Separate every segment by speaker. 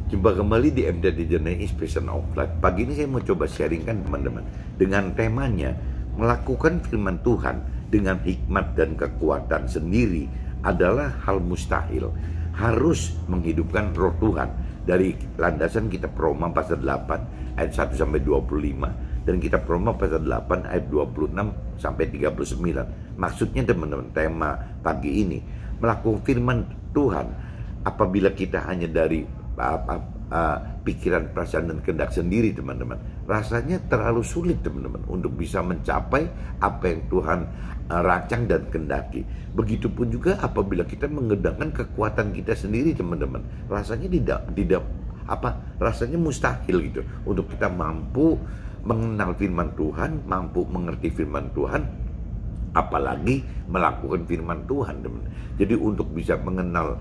Speaker 1: Jumpa kembali di MDD Journey Inspiration of Life. Pagi ini saya mau coba sharingkan teman-teman dengan temanya melakukan firman Tuhan dengan hikmat dan kekuatan sendiri adalah hal mustahil. Harus menghidupkan roh Tuhan. Dari landasan kitab Roma pasal 8 ayat 1 sampai 25 dan kitab Roma pasal 8 ayat 26 sampai 39. Maksudnya teman-teman, tema pagi ini melakukan firman Tuhan apabila kita hanya dari pikiran, perasaan, dan kehendak sendiri, teman-teman, rasanya terlalu sulit, teman-teman, untuk bisa mencapai apa yang Tuhan rancang dan kehendaki. Begitupun juga apabila kita menggunakan kekuatan kita sendiri, teman-teman, rasanya rasanya mustahil gitu untuk kita mampu mengenal firman Tuhan, mampu mengerti firman Tuhan, apalagi melakukan firman Tuhan, teman-teman. Jadi untuk bisa mengenal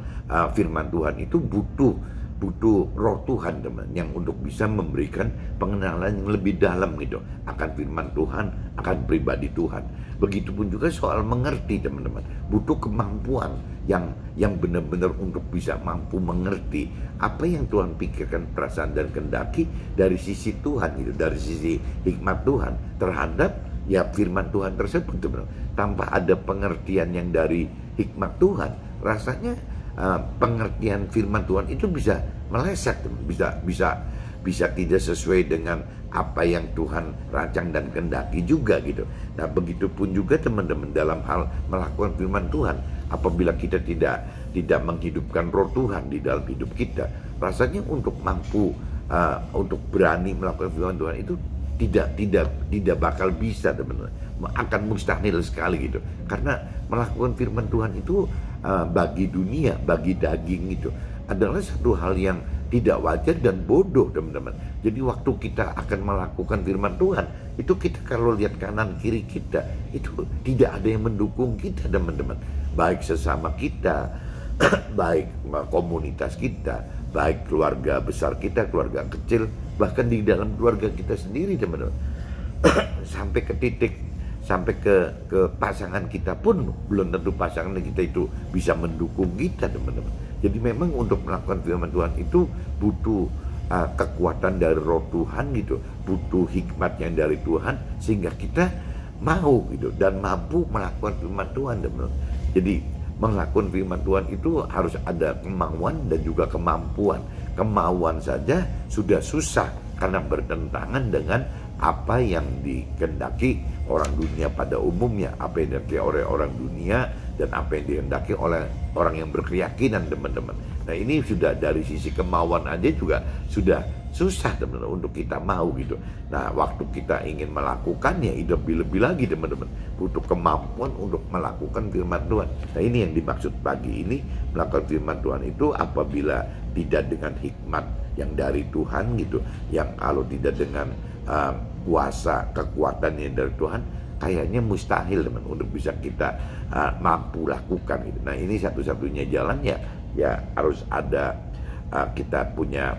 Speaker 1: firman Tuhan itu butuh roh Tuhan, teman, yang untuk bisa memberikan pengenalan yang lebih dalam gitu akan firman Tuhan, akan pribadi Tuhan. Begitupun juga soal mengerti, teman-teman, butuh kemampuan yang benar-benar untuk bisa mampu mengerti apa yang Tuhan pikirkan, perasaan, dan kehendaki dari sisi Tuhan gitu, dari sisi hikmat Tuhan terhadap ya firman Tuhan tersebut, teman-teman. Tanpa ada pengertian yang dari hikmat Tuhan, rasanya pengertian firman Tuhan itu bisa meleset, bisa tidak sesuai dengan apa yang Tuhan rancang dan kehendaki juga gitu. Nah, begitupun juga teman-teman dalam hal melakukan firman Tuhan, apabila kita tidak menghidupkan roh Tuhan di dalam hidup kita, rasanya untuk mampu untuk berani melakukan firman Tuhan itu tidak bakal bisa, teman-teman. Akan mustahil sekali gitu. Karena melakukan firman Tuhan itu bagi dunia, bagi daging itu adalah satu hal yang tidak wajar dan bodoh, teman-teman. Jadi waktu kita akan melakukan firman Tuhan, itu kita kalau lihat kanan kiri kita, itu tidak ada yang mendukung kita, teman-teman. Baik sesama kita, baik komunitas kita, baik keluarga besar kita, keluarga kecil, bahkan di dalam keluarga kita sendiri, teman-teman. Sampai ke pasangan kita pun belum tentu pasangan kita itu bisa mendukung kita, teman-teman. Jadi memang untuk melakukan firman Tuhan itu butuh kekuatan dari roh Tuhan gitu, butuh hikmat yang dari Tuhan sehingga kita mau gitu dan mampu melakukan firman Tuhan, teman-teman. Jadi melakukan firman Tuhan itu harus ada kemauan dan juga kemampuan. Kemauan saja sudah susah karena bertentangan dengan apa yang dikehendaki orang dunia pada umumnya, apa yang dikehendaki oleh orang dunia dan apa yang dikehendaki oleh orang yang berkeyakinan, teman-teman. Nah, ini sudah dari sisi kemauan aja juga sudah susah, teman-teman, untuk kita mau gitu. Nah, waktu kita ingin melakukannya itu lebih lagi, teman-teman, butuh kemampuan untuk melakukan firman Tuhan. Nah, ini yang dimaksud pagi ini, melakukan firman Tuhan itu apabila tidak dengan hikmat yang dari Tuhan gitu, yang kalau tidak dengan kuasa, kekuatan yang dari Tuhan, kayaknya mustahil, teman, untuk bisa kita mampu lakukan gitu. Nah, ini satu-satunya jalan ya harus ada kita punya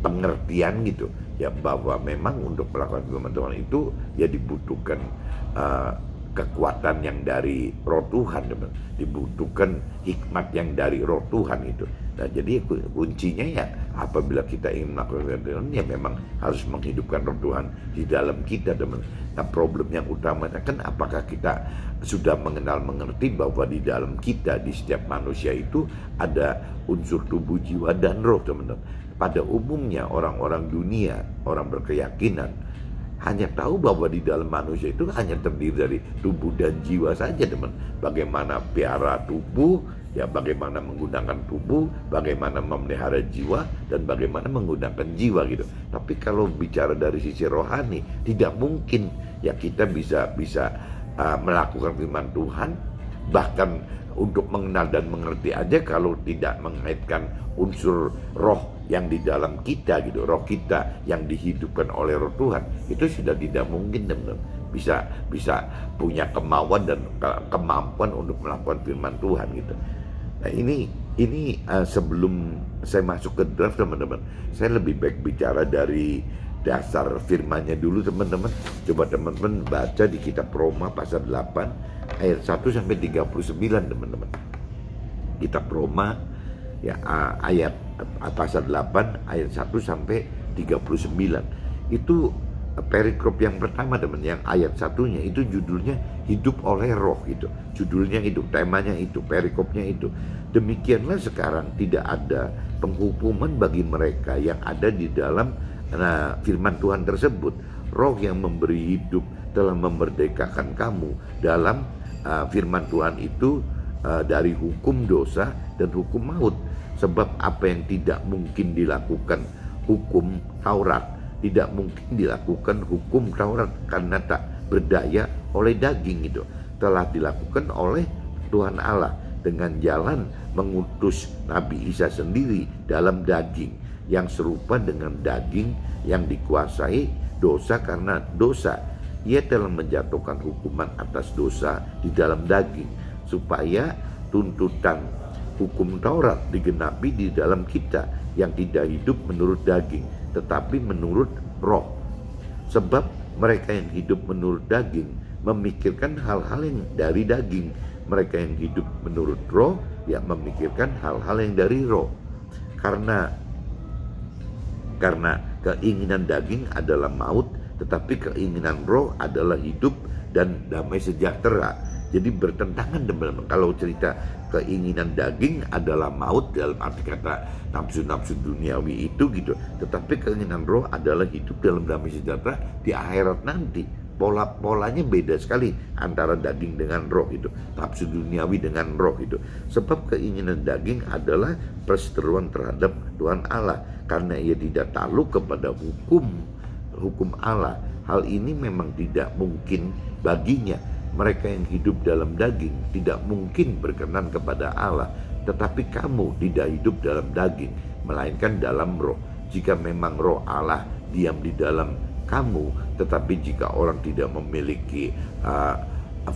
Speaker 1: pengertian gitu ya, bahwa memang untuk melakukan firman Tuhan itu ya dibutuhkan kekuatan yang dari roh Tuhan, teman, dibutuhkan hikmat yang dari roh Tuhan itu. Nah, jadi kuncinya ya apabila kita ingin melakukan firman Tuhan ya memang harus menghidupkan roh Tuhan di dalam kita, teman. Nah, problem yang utamanya kan apakah kita sudah mengerti bahwa di dalam kita, di setiap manusia itu ada unsur tubuh, jiwa, dan roh, teman-teman. Pada umumnya orang-orang dunia, orang berkeyakinan hanya tahu bahwa di dalam manusia itu hanya terdiri dari tubuh dan jiwa saja, teman. Bagaimana piara tubuh, ya bagaimana menggunakan tubuh, bagaimana memelihara jiwa, dan bagaimana menggunakan jiwa gitu. Tapi kalau bicara dari sisi rohani, tidak mungkin ya kita bisa melakukan firman Tuhan, bahkan untuk mengenal dan mengerti aja kalau tidak mengaitkan unsur roh yang di dalam kita gitu, roh kita yang dihidupkan oleh roh Tuhan, itu sudah tidak mungkin, teman-teman, bisa punya kemauan dan kemampuan untuk melakukan firman Tuhan gitu. Nah, ini sebelum saya masuk ke draft, teman-teman, saya lebih baik bicara dari dasar firmannya dulu, teman-teman. Coba teman-teman baca di kitab Roma pasal 8 ayat 1 sampai 39, teman-teman. Kitab Roma ya ayat pasal 8 ayat 1 sampai 39. Itu perikrop yang pertama teman, yang ayat satunya itu judulnya hidup oleh roh gitu. Judulnya itu, temanya itu, perikopnya itu. Demikianlah sekarang tidak ada penghukuman bagi mereka yang ada di dalam firman Tuhan tersebut. Roh yang memberi hidup telah memerdekakan kamu dalam firman Tuhan itu dari hukum dosa dan hukum maut. Sebab apa yang tidak mungkin dilakukan hukum Taurat, tidak mungkin dilakukan hukum Taurat karena tak berdaya oleh daging itu, telah dilakukan oleh Tuhan Allah dengan jalan mengutus Nabi Isa sendiri dalam daging yang serupa dengan daging yang dikuasai dosa karena dosa. Ia telah menjatuhkan hukuman atas dosa di dalam daging supaya tuntutan hukum Taurat digenapi di dalam kita yang tidak hidup menurut daging tetapi menurut roh. Sebab mereka yang hidup menurut daging memikirkan hal-hal yang dari daging, mereka yang hidup menurut roh ya memikirkan hal-hal yang dari roh. Karena keinginan daging adalah maut, tetapi keinginan roh adalah hidup dan damai sejahtera. Jadi bertentangan teman-teman. Kalau cerita keinginan daging adalah maut dalam arti kata nafsu-nafsu duniawi itu gitu. Tetapi keinginan roh adalah hidup dalam damai sejahtera di akhirat nanti. Pola-polanya beda sekali antara daging dengan roh itu. Nafsu duniawi dengan roh itu. Sebab keinginan daging adalah perseteruan terhadap Tuhan Allah. Karena ia tidak takluk kepada hukum Allah. Hal ini memang tidak mungkin baginya. Mereka yang hidup dalam daging tidak mungkin berkenan kepada Allah. Tetapi kamu tidak hidup dalam daging, melainkan dalam roh. Jika memang roh Allah diam di dalam kamu, tetapi jika orang tidak memiliki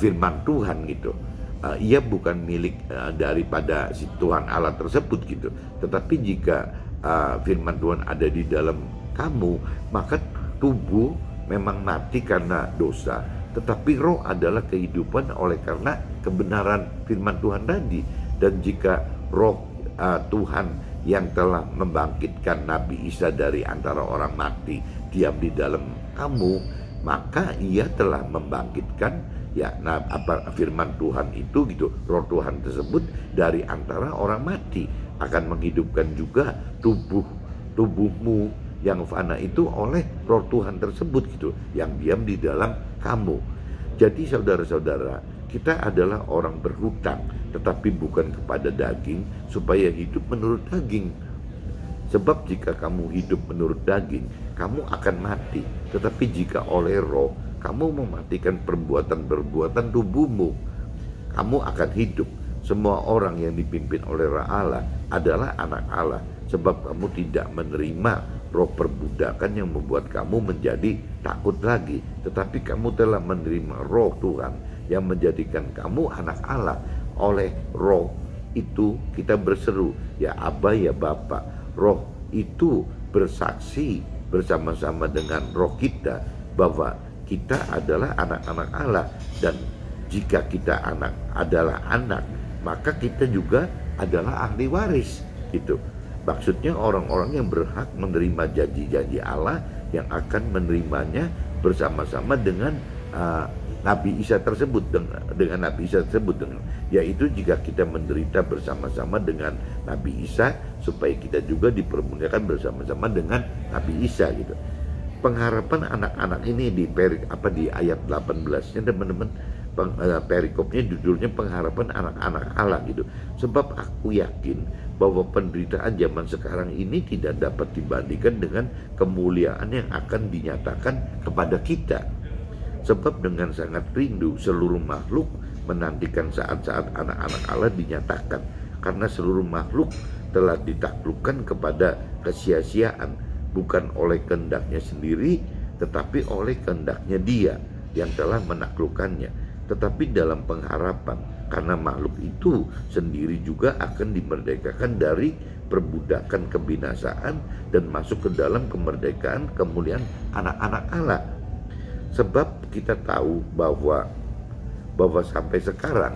Speaker 1: firman Tuhan gitu, ia bukan milik daripada si Tuhan Allah tersebut gitu. Tetapi jika firman Tuhan ada di dalam kamu, maka tubuh memang mati karena dosa, tetapi roh adalah kehidupan oleh karena kebenaran firman Tuhan tadi. Dan jika roh Tuhan yang telah membangkitkan Nabi Isa dari antara orang mati diam di dalam kamu, maka ia telah membangkitkan firman Tuhan itu gitu, roh Tuhan tersebut dari antara orang mati, akan menghidupkan juga tubuhmu yang fana itu oleh roh Tuhan tersebut gitu, yang diam di dalam kamu. Jadi saudara-saudara, kita adalah orang berhutang, tetapi bukan kepada daging, supaya hidup menurut daging. Sebab jika kamu hidup menurut daging, kamu akan mati. Tetapi jika oleh roh, kamu mematikan perbuatan-perbuatan tubuhmu, kamu akan hidup. Semua orang yang dipimpin oleh Roh Allah adalah anak Allah. Sebab kamu tidak menerima roh perbudakan yang membuat kamu menjadi takut lagi, tetapi kamu telah menerima roh Tuhan yang menjadikan kamu anak Allah. Oleh roh itu kita berseru, ya Aba, ya Bapa. Roh itu bersaksi bersama-sama dengan roh kita bahwa kita adalah anak-anak Allah. Dan jika kita adalah anak, maka kita juga adalah ahli waris gitu. Maksudnya orang-orang yang berhak menerima janji-janji Allah yang akan menerimanya bersama-sama dengan Nabi Isa tersebut, dengan Nabi Isa tersebut, yaitu jika kita menderita bersama-sama dengan Nabi Isa, supaya kita juga dipermuliakan bersama-sama dengan Nabi Isa gitu. Pengharapan anak-anak ini di ayat 18-nya teman-teman, perikopnya judulnya pengharapan anak-anak Allah gitu. Sebab aku yakin bahwa penderitaan zaman sekarang ini tidak dapat dibandingkan dengan kemuliaan yang akan dinyatakan kepada kita. Sebab dengan sangat rindu seluruh makhluk menantikan saat-saat anak-anak Allah dinyatakan, karena seluruh makhluk telah ditaklukkan kepada kesia-siaan, bukan oleh kehendaknya sendiri, tetapi oleh kehendaknya Dia yang telah menaklukkannya. Tetapi dalam pengharapan, karena makhluk itu sendiri juga akan dimerdekakan dari perbudakan kebinasaan dan masuk ke dalam kemerdekaan kemuliaan anak-anak Allah. Sebab kita tahu bahwa sampai sekarang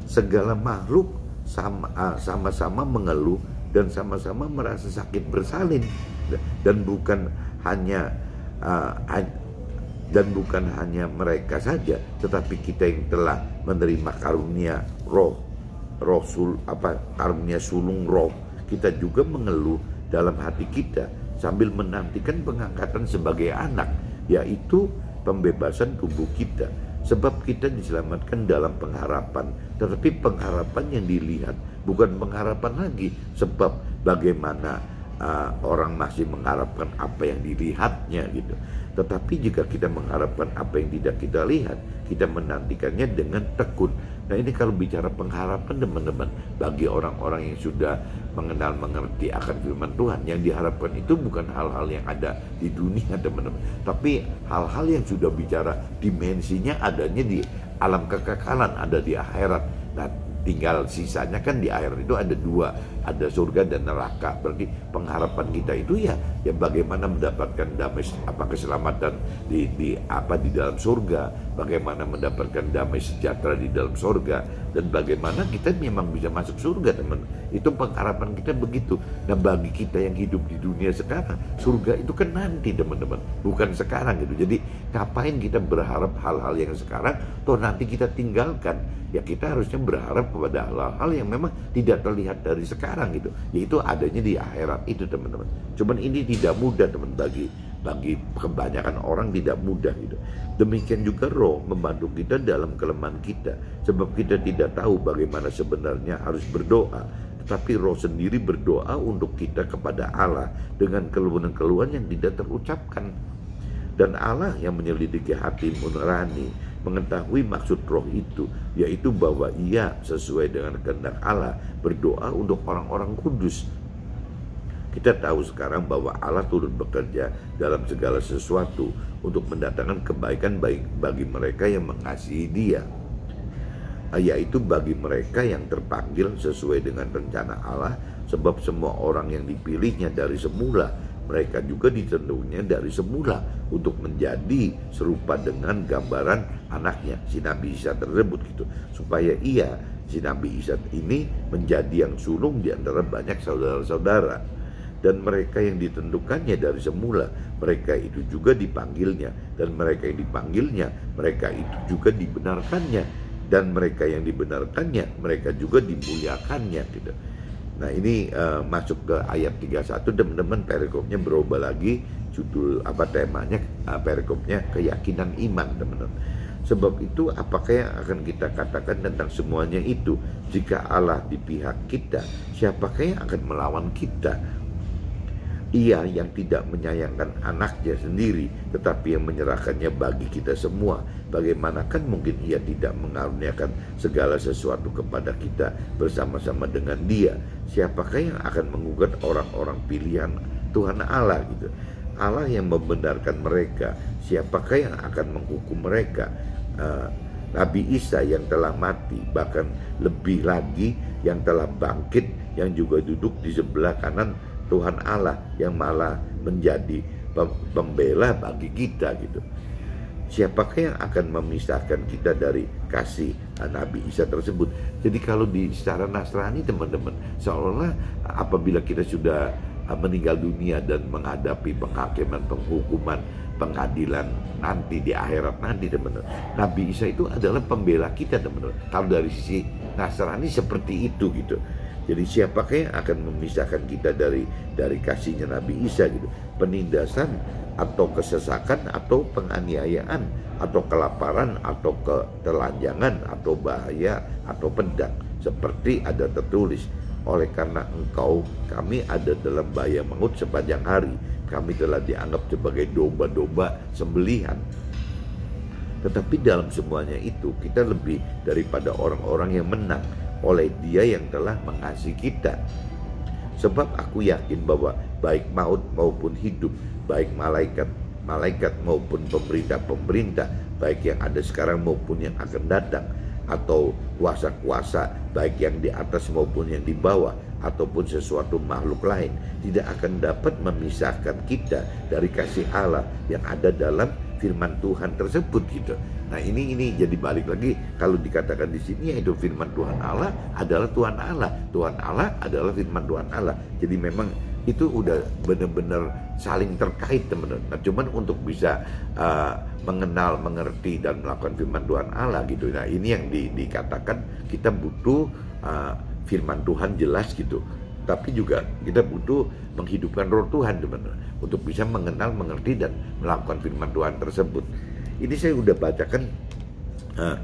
Speaker 1: segala makhluk sama-sama mengeluh dan sama-sama merasa sakit bersalin, dan bukan hanya mereka saja, tetapi kita yang telah menerima karunia karunia sulung roh, kita juga mengeluh dalam hati kita sambil menantikan pengangkatan sebagai anak, yaitu pembebasan tubuh kita. Sebab kita diselamatkan dalam pengharapan, tetapi pengharapan yang dilihat bukan pengharapan lagi. Sebab bagaimana orang masih mengharapkan apa yang dilihatnya gitu. Tetapi jika kita mengharapkan apa yang tidak kita lihat, kita menantikannya dengan tekun. Nah, ini kalau bicara pengharapan teman-teman, bagi orang-orang yang sudah mengerti akan firman Tuhan, yang diharapkan itu bukan hal-hal yang ada di dunia teman-teman, tapi hal-hal yang sudah bicara dimensinya adanya di alam kekekalan, ada di akhirat. Nah, tinggal sisanya kan di akhirat itu ada dua, ada surga dan neraka. Berarti pengharapan kita itu ya bagaimana mendapatkan damai, keselamatan di dalam surga, bagaimana mendapatkan damai sejahtera di dalam surga, dan bagaimana kita memang bisa masuk surga teman. Itu pengharapan kita begitu. Nah, bagi kita yang hidup di dunia sekarang, surga itu kan nanti teman-teman, bukan sekarang gitu. Jadi ngapain kita berharap hal-hal yang sekarang toh nanti kita tinggalkan? Ya kita harusnya berharap kepada hal-hal yang memang tidak terlihat dari sekarang gitu, yaitu adanya di akhirat itu teman-teman. Cuman ini tidak mudah teman, bagi kebanyakan orang tidak mudah gitu. Demikian juga roh membantu kita dalam kelemahan kita, sebab kita tidak tahu bagaimana sebenarnya harus berdoa, tetapi roh sendiri berdoa untuk kita kepada Allah dengan keluhan-keluhan yang tidak terucapkan. Dan Allah yang menyelidiki hati nurani mengetahui maksud roh itu, yaitu bahwa ia sesuai dengan kehendak Allah berdoa untuk orang-orang kudus. Kita tahu sekarang bahwa Allah turut bekerja dalam segala sesuatu untuk mendatangkan kebaikan baik bagi mereka yang mengasihi Dia, yaitu bagi mereka yang terpanggil sesuai dengan rencana Allah. Sebab semua orang yang dipilihnya dari semula, mereka juga ditentunya dari semula untuk menjadi serupa dengan gambaran anaknya, si Nabi Isa tersebut gitu, supaya si Nabi Isa ini menjadi yang sulung di antara banyak saudara-saudara. Dan mereka yang ditentukannya dari semula, mereka itu juga dipanggilnya, dan mereka yang dipanggilnya, mereka itu juga dibenarkannya, dan mereka yang dibenarkannya, mereka juga dimuliakannya gitu. Nah, ini masuk ke ayat 31 teman-teman, perikopnya berubah lagi, judul temanya, perikopnya keyakinan iman teman-teman. Sebab itu apakah yang akan kita katakan tentang semuanya itu? Jika Allah di pihak kita, siapakah yang akan melawan kita? Ia yang tidak menyayangkan anaknya sendiri, tetapi yang menyerahkannya bagi kita semua, bagaimanakah mungkin ia tidak mengaruniakan segala sesuatu kepada kita bersama-sama dengan Dia? Siapakah yang akan menggugat orang-orang pilihan Tuhan Allah gitu? Allah yang membenarkan mereka, siapakah yang akan menghukum mereka? Nabi Isa yang telah mati, bahkan lebih lagi yang telah bangkit, yang juga duduk di sebelah kanan Tuhan Allah, yang malah menjadi pembela bagi kita gitu. Siapakah yang akan memisahkan kita dari kasih Nabi Isa tersebut? Jadi kalau secara Nasrani teman-teman, seolah-olah apabila kita sudah meninggal dunia dan menghadapi penghakiman, penghukuman, pengadilan nanti di akhirat nanti teman-teman, Nabi Isa itu adalah pembela kita teman-teman. Kalau dari sisi Nasrani seperti itu gitu. Jadi siapakah yang akan memisahkan kita dari kasihnya Nabi Isa gitu? Penindasan atau kesesakan atau penganiayaan atau kelaparan atau ketelanjangan atau bahaya atau pedang, seperti ada tertulis, oleh karena engkau kami ada dalam bahaya maut sepanjang hari, kami telah dianggap sebagai domba-domba sembelihan. Tetapi dalam semuanya itu kita lebih daripada orang-orang yang menang oleh Dia yang telah mengasihi kita. Sebab aku yakin bahwa baik maut maupun hidup, baik malaikat maupun pemerintah, baik yang ada sekarang maupun yang akan datang, atau kuasa-kuasa, baik yang di atas maupun yang di bawah, ataupun sesuatu makhluk lain, tidak akan dapat memisahkan kita dari kasih Allah yang ada dalam firman Tuhan tersebut gitu. Nah ini jadi balik lagi kalau dikatakan di sini yaitu firman Tuhan Allah adalah Tuhan Allah. Tuhan Allah adalah firman Tuhan Allah. Jadi memang itu udah benar-benar saling terkait teman-teman. Nah, cuman untuk bisa mengenal, mengerti dan melakukan firman Tuhan Allah gitu. Nah ini yang dikatakan kita butuh firman Tuhan jelas gitu. Tapi juga kita butuh menghidupkan roh Tuhan teman-teman untuk bisa mengenal, mengerti dan melakukan firman Tuhan tersebut. Ini saya udah bacakan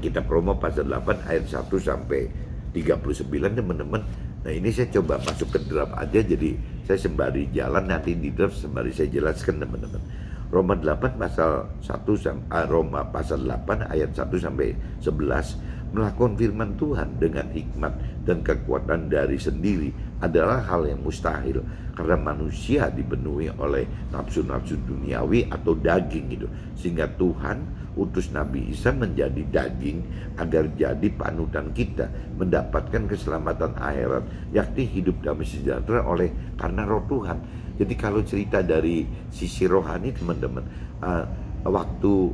Speaker 1: kitab Roma pasal 8 ayat 1 sampai 39 teman-teman. Nah ini saya coba masuk ke draft aja, jadi saya sembari jalan nanti di draft sembari saya jelaskan teman-teman. Roma 8 pasal 1 Roma pasal 8 ayat 1 sampai 11. Melakukan firman Tuhan dengan hikmat dan kekuatan dari sendiri adalah hal yang mustahil karena manusia dipenuhi oleh nafsu-nafsu duniawi atau daging gitu. Sehingga Tuhan utus Nabi Isa menjadi daging agar jadi panutan kita mendapatkan keselamatan akhirat, yakni hidup damai sejahtera oleh karena roh Tuhan. Jadi kalau cerita dari sisi rohani teman-teman,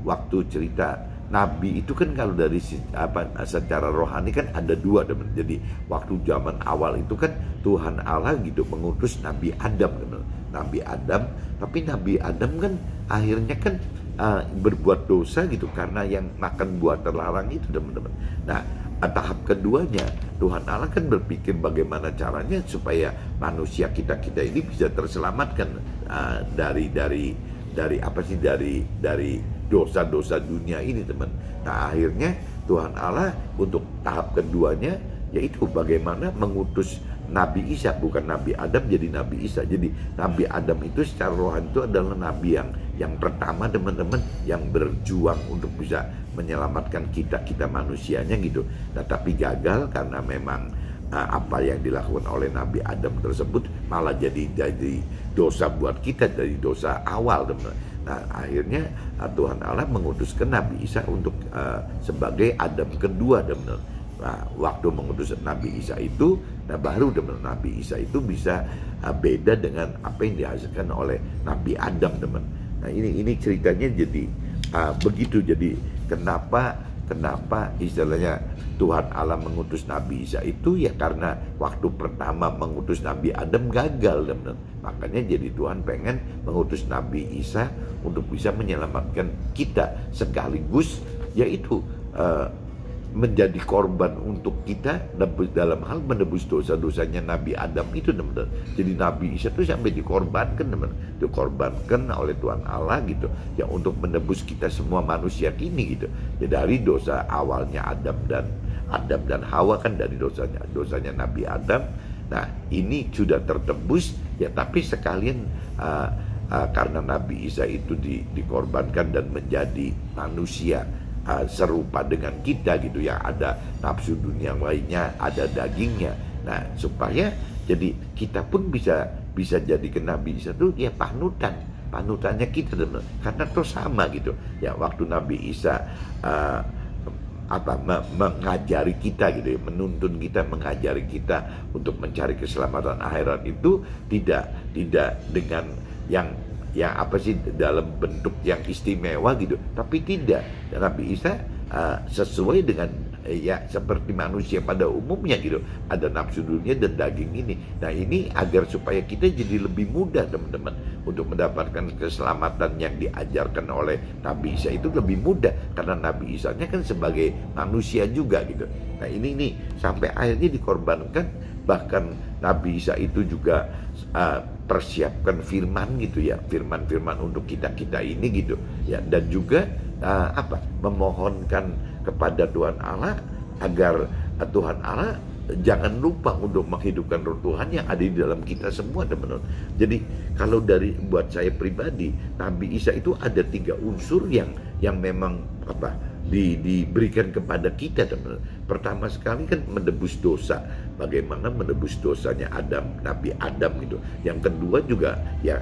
Speaker 1: waktu cerita Nabi itu kan kalau dari secara rohani kan ada dua teman. Jadi waktu zaman awal itu kan Tuhan Allah gitu mengutus Nabi Adam teman. Nabi Adam, tapi Nabi Adam kan akhirnya kan berbuat dosa gitu karena yang makan buah terlarang itu teman-teman. Nah tahap keduanya Tuhan Allah kan berpikir bagaimana caranya supaya manusia kita ini bisa terselamatkan dari dosa-dosa dunia ini teman. Nah akhirnya Tuhan Allah untuk tahap keduanya yaitu bagaimana mengutus Nabi Isa, bukan Nabi Adam jadi Nabi Isa. Jadi Nabi Adam itu secara rohani itu adalah Nabi yang pertama teman-teman, yang berjuang untuk bisa menyelamatkan kita manusianya gitu. Nah tapi gagal karena memang apa yang dilakukan oleh Nabi Adam tersebut malah jadi dosa buat kita, dari dosa awal teman. Nah akhirnya Tuhan Allah mengutuskan Nabi Isa untuk sebagai Adam kedua teman. Nah waktu mengutus Nabi Isa itu, nah baru teman Nabi Isa itu bisa beda dengan apa yang dihasilkan oleh Nabi Adam teman. Nah ini ceritanya jadi begitu. Jadi kenapa istilahnya Tuhan Allah mengutus Nabi Isa itu ya karena waktu pertama mengutus Nabi Adam gagal teman. Makanya jadi Tuhan pengen mengutus Nabi Isa untuk bisa menyelamatkan kita sekaligus yaitu menjadi korban untuk kita dalam hal menebus dosa-dosanya Nabi Adam itu teman-teman. Jadi Nabi Isa itu sampai dikorbankan teman, dikorbankan oleh Tuhan Allah gitu ya untuk menebus kita semua manusia kini gitu. Ya, dari dosa awalnya Adam dan Hawa kan dari dosanya Nabi Adam. Nah ini sudah tertebus ya, tapi sekalian karena Nabi Isa itu dikorbankan dan menjadi manusia serupa dengan kita gitu, yang ada nafsu dunia lainnya, ada dagingnya. Nah supaya jadi kita pun bisa jadikan Nabi Isa itu ya panutannya kita teman, karena terus sama gitu ya. Waktu Nabi Isa mengajari kita gitu ya, menuntun kita, mengajari kita untuk mencari keselamatan akhirat itu tidak dengan yang dalam bentuk yang istimewa gitu, tapi tidak. Dan Nabi Isa sesuai dengan ya seperti manusia pada umumnya gitu, ada nafsu dunia dan daging ini. Nah ini agar supaya kita jadi lebih mudah teman-teman untuk mendapatkan keselamatan yang diajarkan oleh Nabi Isa itu lebih mudah, karena Nabi Isa-nya kan sebagai manusia juga gitu. Nah ini sampai akhirnya dikorbankan. Bahkan Nabi Isa itu juga persiapkan firman gitu ya, firman untuk kita ini gitu ya, dan juga memohonkan kepada Tuhan Allah agar Tuhan Allah jangan lupa untuk menghidupkan roh Tuhan yang ada di dalam kita semua teman-teman. Jadi kalau buat saya pribadi, Nabi Isa itu ada 3 unsur yang memang diberikan kepada kita teman-teman. Pertama sekali kan menebus dosa, bagaimana menebus dosanya Nabi Adam gitu. Yang kedua juga ya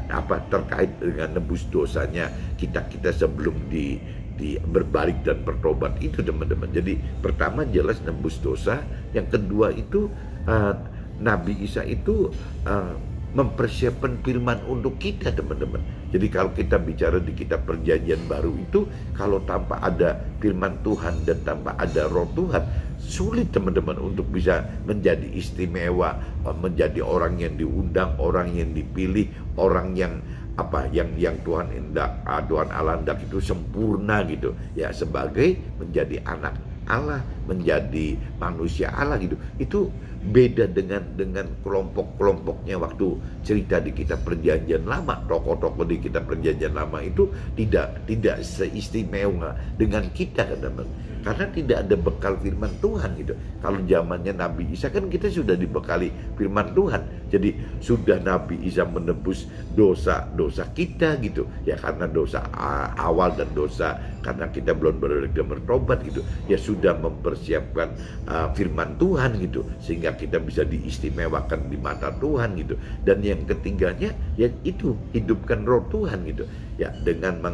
Speaker 1: terkait dengan nebus dosanya kita sebelum berbalik dan bertobat itu teman-teman. Jadi pertama jelas nebus dosa, yang kedua itu Nabi Isa itu mempersiapkan firman untuk kita, teman-teman. Jadi kalau kita bicara di kitab Perjanjian Baru itu, kalau tanpa ada firman Tuhan dan tanpa ada Roh Tuhan, sulit teman-teman untuk bisa menjadi istimewa, menjadi orang yang diundang, orang yang dipilih, orang yang yang Tuhan Tuhan Allah hendak itu sempurna gitu ya, sebagai menjadi anak Allah, menjadi manusia Allah gitu. Itu beda dengan kelompok-kelompoknya waktu cerita di kitab Perjanjian Lama. Tokoh-tokoh di kitab Perjanjian Lama itu tidak seistimewa dengan kita, teman-teman, karena tidak ada bekal firman Tuhan gitu. Kalau zamannya Nabi Isa kan kita sudah dibekali firman Tuhan. Jadi sudah Nabi Isa menebus dosa-dosa kita gitu ya, karena dosa awal dan dosa karena kita belum bertobat gitu ya, sudah mempersiapkan firman Tuhan gitu, sehingga kita bisa diistimewakan di mata Tuhan gitu. Dan yang ketiganya ya itu, hidupkan Roh Tuhan gitu ya, dengan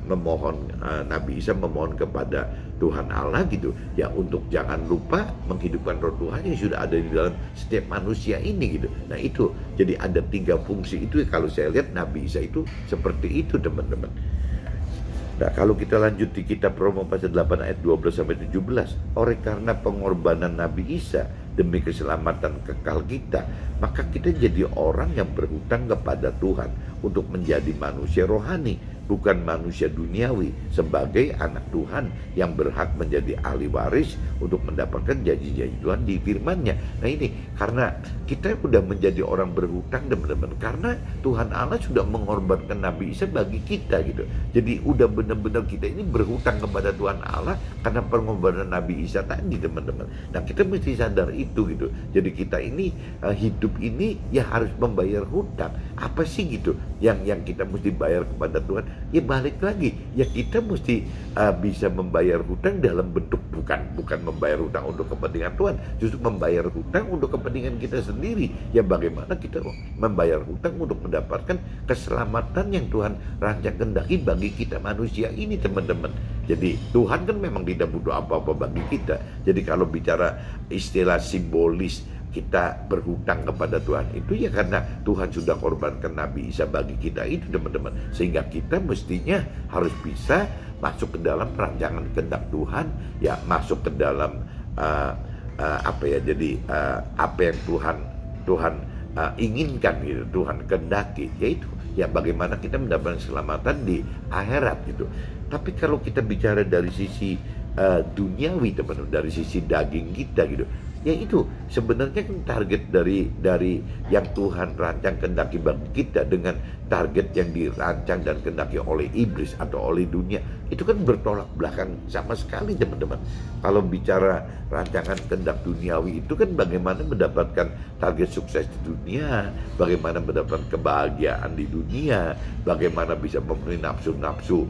Speaker 1: memohon, Nabi Isa memohon kepada Tuhan Allah gitu ya, untuk jangan lupa menghidupkan Roh Tuhan yang sudah ada di dalam setiap manusia ini gitu. Nah itu, jadi ada 3 fungsi itu. Kalau saya lihat Nabi Isa itu seperti itu, teman-teman. Nah kalau kita lanjut di kitab Roma pasal 8 ayat 12-17, oleh karena pengorbanan Nabi Isa demi keselamatan kekal kita, maka kita jadi orang yang berhutang kepada Tuhan untuk menjadi manusia rohani, bukan manusia duniawi, sebagai anak Tuhan yang berhak menjadi ahli waris untuk mendapatkan janji-janji Tuhan di firman-Nya. Nah ini karena kita sudah menjadi orang berhutang, teman-teman, karena Tuhan Allah sudah mengorbankan Nabi Isa bagi kita gitu. Jadi udah benar-benar kita ini berhutang kepada Tuhan Allah karena pengorbanan Nabi Isa tadi, teman-teman. Nah kita mesti sadar itu gitu. Jadi kita ini hidup ini ya harus membayar hutang. Apa sih gitu yang kita mesti bayar kepada Tuhan? Ya balik lagi, ya kita mesti bisa membayar hutang dalam bentuk bukan membayar hutang untuk kepentingan Tuhan, justru membayar hutang untuk kepentingan kita sendiri. Ya bagaimana kita membayar hutang untuk mendapatkan keselamatan yang Tuhan rancang kehendaki bagi kita manusia ini, teman-teman. Jadi Tuhan kan memang tidak butuh apa-apa bagi kita. Jadi kalau bicara istilah simbolis kita berhutang kepada Tuhan itu ya karena Tuhan sudah korbankan Nabi Isa bagi kita itu, teman-teman, sehingga kita mestinya harus bisa masuk ke dalam perancangan kehendak Tuhan ya, masuk ke dalam jadi apa yang Tuhan inginkan gitu, Tuhan kehendaki, yaitu ya bagaimana kita mendapatkan keselamatan di akhirat gitu. Tapi kalau kita bicara dari sisi duniawi, teman-teman, dari sisi daging kita gitu, ya itu sebenarnya kan target dari yang Tuhan rancang kehendaki bagi kita dengan target yang dirancang dan kehendaki oleh iblis atau oleh dunia, itu kan bertolak belakang sama sekali, teman-teman. Kalau bicara rancangan kehendak duniawi itu kan bagaimana mendapatkan target sukses di dunia, bagaimana mendapatkan kebahagiaan di dunia, bagaimana bisa memenuhi nafsu-nafsu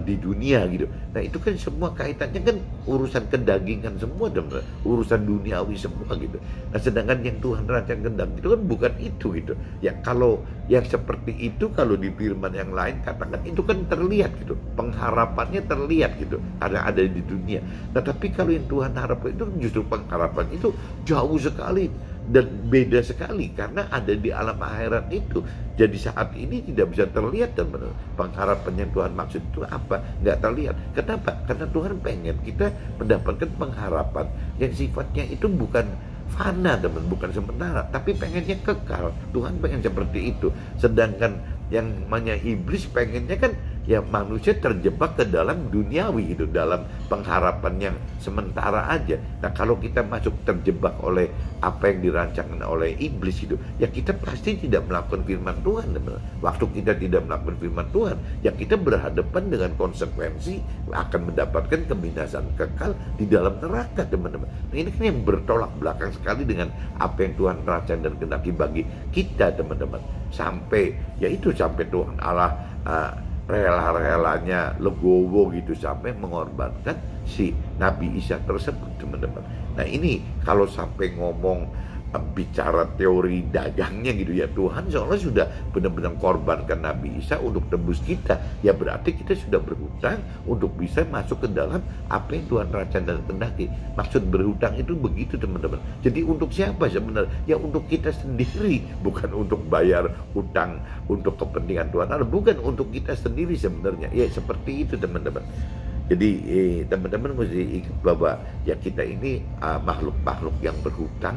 Speaker 1: di dunia gitu. Nah itu kan semua kaitannya kan urusan kedagingan semua, teman-teman, urusan duniawi semua gitu. Nah sedangkan yang Tuhan rancang kehendak itu kan bukan itu gitu. Ya kalau yang seperti itu, kalau di firman yang lain katakan itu kan terlihat gitu, pengharapannya terlihat gitu karena ada di dunia. Nah tapi kalau yang Tuhan harapkan itu justru pengharapan itu jauh sekali dan beda sekali karena ada di alam akhirat itu. Jadi saat ini tidak bisa terlihat, dan pengharapan yang Tuhan maksud itu apa? Nggak terlihat. Kenapa? Karena Tuhan pengen kita mendapatkan pengharapan yang sifatnya itu bukan fana, teman, bukan sementara, tapi pengennya kekal. Tuhan pengen seperti itu. Sedangkan yang namanya iblis pengennya kan ya manusia terjebak ke dalam duniawi gitu, dalam pengharapan yang sementara aja. Nah kalau kita masuk terjebak oleh apa yang dirancangkan oleh iblis itu, ya kita pasti tidak melakukan firman Tuhan, teman. Waktu kita tidak melakukan firman Tuhan, ya kita berhadapan dengan konsekuensi akan mendapatkan kebinasaan kekal di dalam neraka, teman-teman. Nah ini kan yang bertolak belakang sekali dengan apa yang Tuhan rancang dan kehendaki bagi kita, teman-teman. Sampai Tuhan Allah rela-relanya legowo gitu sampai mengorbankan si Nabi Isa tersebut, teman-teman. Nah ini kalau sampai ngomong bicara teori dagangnya gitu ya, Tuhan seolah sudah benar-benar korbankan Nabi Isa untuk tebus kita. Ya berarti kita sudah berhutang untuk bisa masuk ke dalam apa yang Tuhan rancang dan kehendaki. Maksud berhutang itu begitu teman-teman. Jadi untuk siapa sebenarnya? Ya untuk kita sendiri, bukan untuk bayar hutang untuk kepentingan Tuhan Allah, bukan untuk kita sendiri sebenarnya. Ya seperti itu teman-teman. Jadi teman-teman mesti ingat bahwa ya kita ini makhluk-makhluk yang berhutang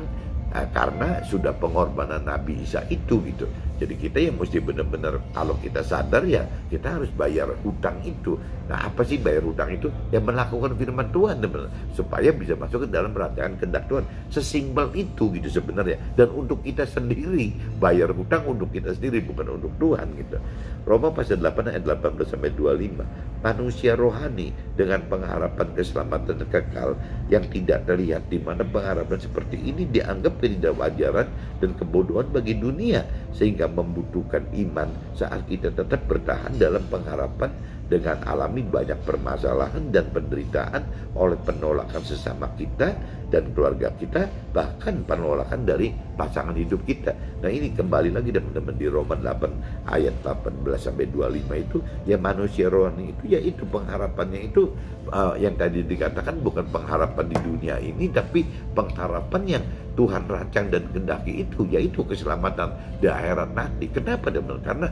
Speaker 1: karena sudah pengorbanan Nabi Isa itu gitu. Jadi kita yang mesti benar-benar, kalau kita sadar ya kita harus bayar hutang itu. Nah apa sih bayar hutang itu? Ya melakukan firman Tuhan teman-teman, supaya bisa masuk ke dalam rancangan kehendak Tuhan. Sesimpel itu gitu sebenarnya. Dan untuk kita sendiri, bayar hutang untuk kita sendiri, bukan untuk Tuhan gitu. Roma pasal 8 ayat 18 sampai 25. Manusia rohani dengan pengharapan keselamatan kekal yang tidak terlihat, di mana pengharapan seperti ini dianggap ketidakwajaran dan kebodohan bagi dunia, sehingga membutuhkan iman saat kita tetap bertahan dalam pengharapan dengan alami banyak permasalahan dan penderitaan oleh penolakan sesama kita dan keluarga kita, bahkan penolakan dari pasangan hidup kita. Nah ini kembali lagi teman-teman di Roma 8 ayat 18 sampai 25 itu, ya manusia rohani itu yaitu pengharapannya itu yang tadi dikatakan bukan pengharapan di dunia ini, tapi pengharapan yang Tuhan rancang dan kehendaki itu, yaitu keselamatan di akhirat nanti. Kenapa teman-teman? Karena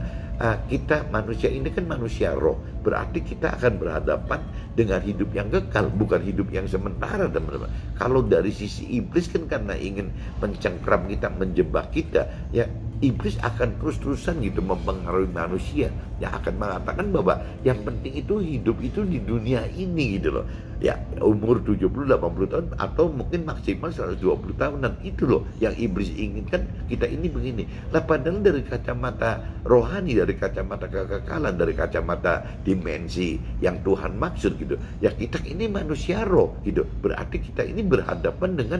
Speaker 1: kita manusia ini kan manusia roh, berarti kita akan berhadapan dengan hidup yang kekal, bukan hidup yang sementara teman-teman. Kalau dari sisi iblis kan karena ingin mencengkram kita, menjebak kita, ya iblis akan terus-terusan gitu mempengaruhi manusia, yang akan mengatakan bahwa yang penting itu hidup itu di dunia ini gitu loh. Ya umur 70-80 tahun atau mungkin maksimal 120 tahunan, itu loh yang iblis inginkan kita ini begini. Nah padahal dari kacamata rohani, dari kacamata kekekalan, dari kacamata dimensi yang Tuhan maksud gitu, ya kita ini manusia roh gitu. Berarti kita ini berhadapan dengan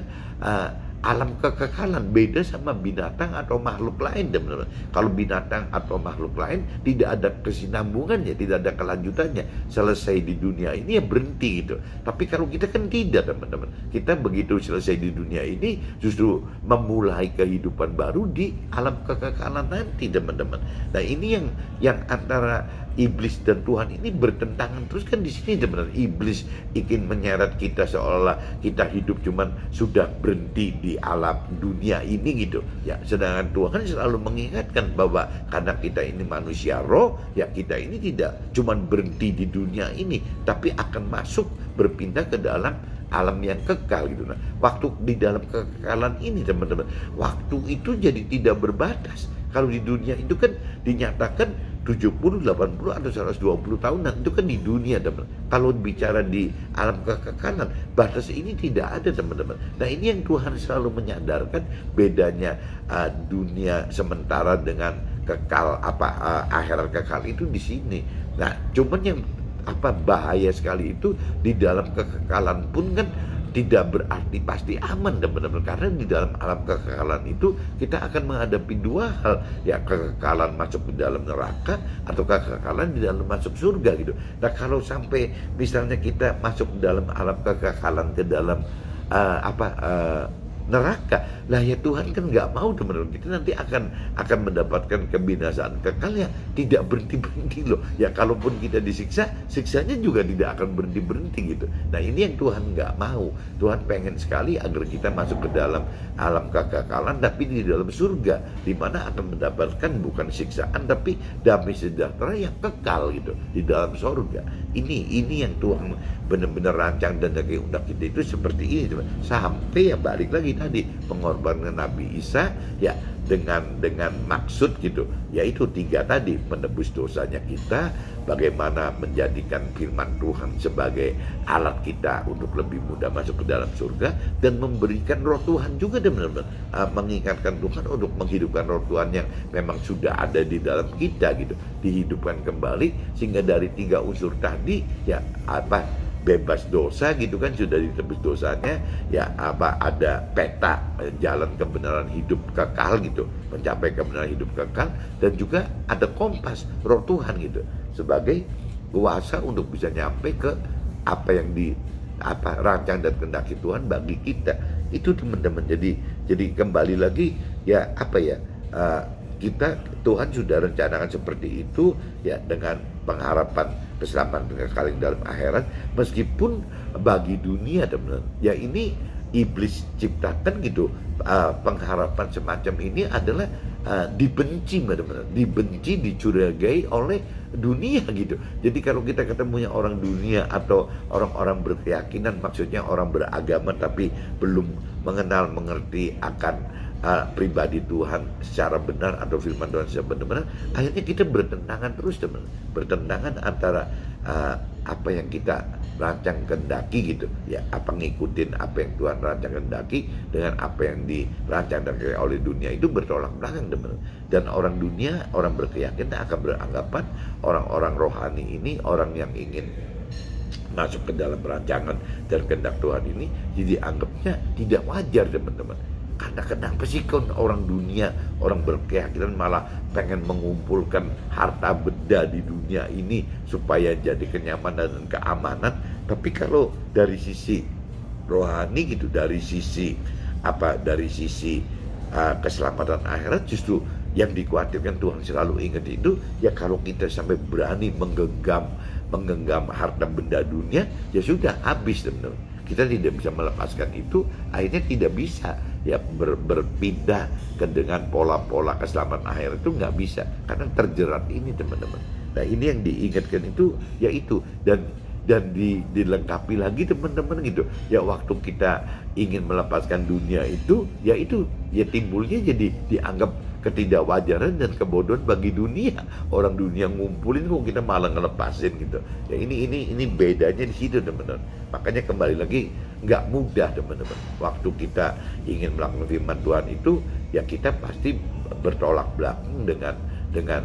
Speaker 1: alam kekekalan, beda sama binatang atau makhluk lain teman-teman. Kalau binatang atau makhluk lain tidak ada kesinambungannya, tidak ada kelanjutannya, selesai di dunia ini ya berhenti gitu. Tapi kalau kita kan tidak teman-teman, kita begitu selesai di dunia ini justru memulai kehidupan baru di alam kekekalan nanti teman-teman. Nah ini yang antara iblis dan Tuhan ini bertentangan terus kan di sini teman-teman. Iblis ingin menyeret kita seolah kita hidup cuman sudah berhenti di alam dunia ini gitu. Ya, sedangkan Tuhan selalu mengingatkan bahwa karena kita ini manusia roh, ya kita ini tidak cuman berhenti di dunia ini, tapi akan masuk berpindah ke dalam alam yang kekal gitu. Nah, waktu di dalam kekekalan ini teman-teman, waktu itu jadi tidak berbatas. Kalau di dunia itu kan dinyatakan 70, 80 atau 120 tahunan, itu kan di dunia teman. Kalau bicara di alam kekekalan, batas ini tidak ada teman-teman. Nah ini yang Tuhan selalu menyadarkan bedanya dunia sementara dengan kekal akhirat kekal itu di sini. Nah cuman yang bahaya sekali itu di dalam kekekalan pun kan tidak berarti pasti aman teman-teman, karena di dalam alam kekekalan itu kita akan menghadapi dua hal, ya kekekalan masuk ke dalam neraka atau kekekalan di dalam masuk surga gitu. Nah kalau sampai misalnya kita masuk ke dalam alam kekekalan, ke dalam neraka, lah ya Tuhan kan nggak mau teman-teman, kita nanti akan mendapatkan kebinasaan kekal yang tidak berhenti-berhenti loh. Ya kalaupun kita disiksa, siksanya juga tidak akan berhenti-berhenti gitu. Nah ini yang Tuhan nggak mau. Tuhan pengen sekali agar kita masuk ke dalam alam kekekalan, tapi di dalam surga, di mana akan mendapatkan bukan siksaan tapi damai sejahtera yang kekal gitu di dalam surga. Ini yang Tuhan benar-benar rancang dan kehendak kita itu seperti ini teman. Sampai ya balik lagi tadi pengorbanan Nabi Isa ya dengan maksud gitu, yaitu 3 tadi, menebus dosanya kita, bagaimana menjadikan firman Tuhan sebagai alat kita untuk lebih mudah masuk ke dalam surga, dan memberikan roh Tuhan juga teman-teman, mengingatkan Tuhan untuk menghidupkan roh Tuhan yang memang sudah ada di dalam kita gitu, dihidupkan kembali sehingga dari 3 unsur tadi ya bebas dosa gitu kan, sudah ditebus dosanya ya ada peta jalan kebenaran hidup kekal gitu, mencapai kebenaran hidup kekal, dan juga ada kompas roh Tuhan gitu sebagai kuasa untuk bisa nyampe ke apa yang rancang dan kehendaki Tuhan bagi kita itu teman-teman. Jadi Jadi kembali lagi ya apa ya, Tuhan sudah rencanakan seperti itu ya, dengan pengharapan keselamatan kekal dalam akhirat, meskipun bagi dunia teman-teman ya ini iblis ciptakan gitu, pengharapan semacam ini adalah dibenci benar-benar, dibenci, dicurigai oleh dunia gitu. Jadi kalau kita ketemunya orang dunia atau orang-orang berkeyakinan, maksudnya orang beragama tapi belum mengerti akan pribadi Tuhan secara benar atau firman Tuhan secara benar-benar, akhirnya kita bertentangan terus teman, bertentangan antara apa yang kita rancang kehendaki gitu ya, apa ngikutin apa yang Tuhan rancang kehendaki dengan apa yang dirancang oleh dunia, itu bertolak belakang teman. Dan orang dunia, orang berkeyakinan akan beranggapan orang-orang rohani ini, orang yang ingin masuk ke dalam rancangan dan kehendak Tuhan ini, jadi anggapnya tidak wajar teman-teman. Karena kenapa sih orang dunia, orang berkeyakinan malah pengen mengumpulkan harta benda di dunia ini supaya jadi kenyamanan dan keamanan. Tapi kalau dari sisi rohani gitu, dari sisi keselamatan akhirat, justru yang dikhawatirkan Tuhan selalu ingat itu ya, kalau kita sampai berani menggenggam harta benda dunia, ya sudah habis teman-teman. Kita tidak bisa melepaskan itu, akhirnya tidak bisa ya berpindah ke dengan pola-pola keselamatan akhirat, itu nggak bisa karena terjerat ini teman-teman. Nah ini yang diingatkan itu yaitu, dan dilengkapi lagi teman-teman gitu ya, waktu kita ingin melepaskan dunia itu ya timbulnya jadi dianggap ketidakwajaran dan kebodohan bagi dunia. Orang dunia ngumpulin kok kita malah ngelepasin gitu ya. Ini bedanya di situ teman-teman. Makanya kembali lagi, nggak mudah teman-teman. Waktu kita ingin melakukan firman Tuhan itu ya, kita pasti bertolak belakang dengan